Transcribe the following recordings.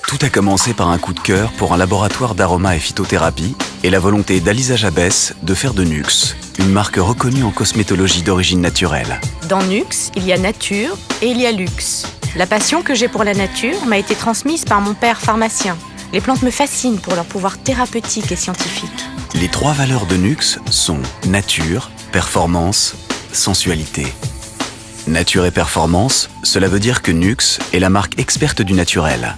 Tout a commencé par un coup de cœur pour un laboratoire d'aroma et phytothérapie et la volonté d'Alisa Jabès de faire de Nuxe une marque reconnue en cosmétologie d'origine naturelle. Dans Nuxe, il y a nature et il y a luxe. La passion que j'ai pour la nature m'a été transmise par mon père pharmacien. Les plantes me fascinent pour leur pouvoir thérapeutique et scientifique. Les 3 valeurs de Nuxe sont nature, performance, sensualité. Nature et performance, cela veut dire que Nuxe est la marque experte du naturel.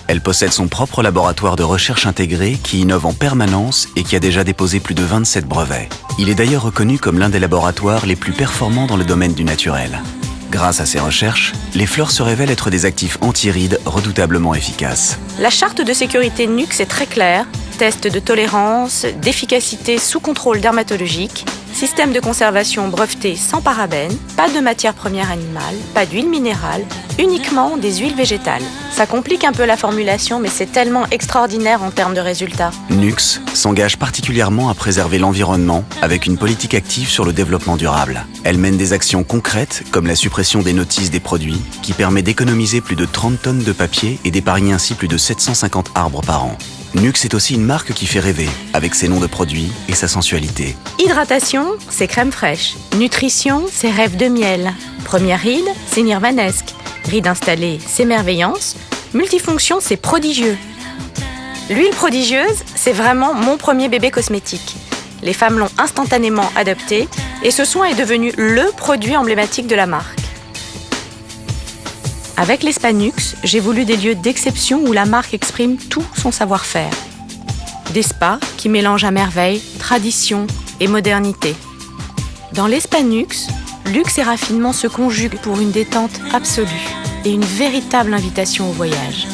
Elle possède son propre laboratoire de recherche intégré qui innove en permanence et qui a déjà déposé plus de 27 brevets. Il est d'ailleurs reconnu comme l'un des laboratoires les plus performants dans le domaine du naturel. Grâce à ces recherches, les fleurs se révèlent être des actifs anti-rides redoutablement efficaces. La charte de sécurité Nuxe est très claire. Test de tolérance, d'efficacité sous contrôle dermatologique, système de conservation breveté sans parabènes, pas de matières premières animales, pas d'huile minérale, uniquement des huiles végétales. Ça complique un peu la formulation, mais c'est tellement extraordinaire en termes de résultats. Nuxe s'engage particulièrement à préserver l'environnement avec une politique active sur le développement durable. Elle mène des actions concrètes comme la suppression des notices des produits qui permet d'économiser plus de 30 tonnes de papier et d'épargner ainsi plus de 750 arbres par an. Nuxe est aussi une marque qui fait rêver avec ses noms de produits et sa sensualité. Hydratation, c'est crème fraîche. Nutrition, c'est rêve de miel. Première ride, c'est nirvanesque. Ride installée, c'est merveillance. Multifonction, c'est prodigieux. L'huile prodigieuse, c'est vraiment mon premier bébé cosmétique. Les femmes l'ont instantanément adopté et ce soin est devenu le produit emblématique de la marque. Avec les spas Nuxe, j'ai voulu des lieux d'exception où la marque exprime tout son savoir-faire. Des spas qui mélangent à merveille tradition et modernité. Dans les spas Nuxe, luxe et raffinement se conjuguent pour une détente absolue et une véritable invitation au voyage.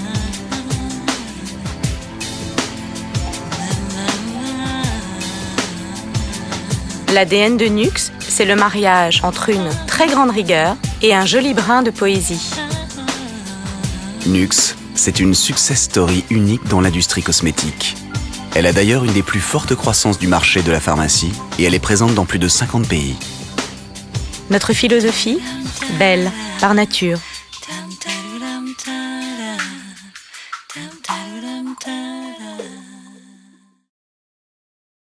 L'ADN de Nuxe, c'est le mariage entre une très grande rigueur et un joli brin de poésie. Nuxe, c'est une success story unique dans l'industrie cosmétique. Elle a d'ailleurs une des plus fortes croissances du marché de la pharmacie et elle est présente dans plus de 50 pays. Notre philosophie, belle, par nature.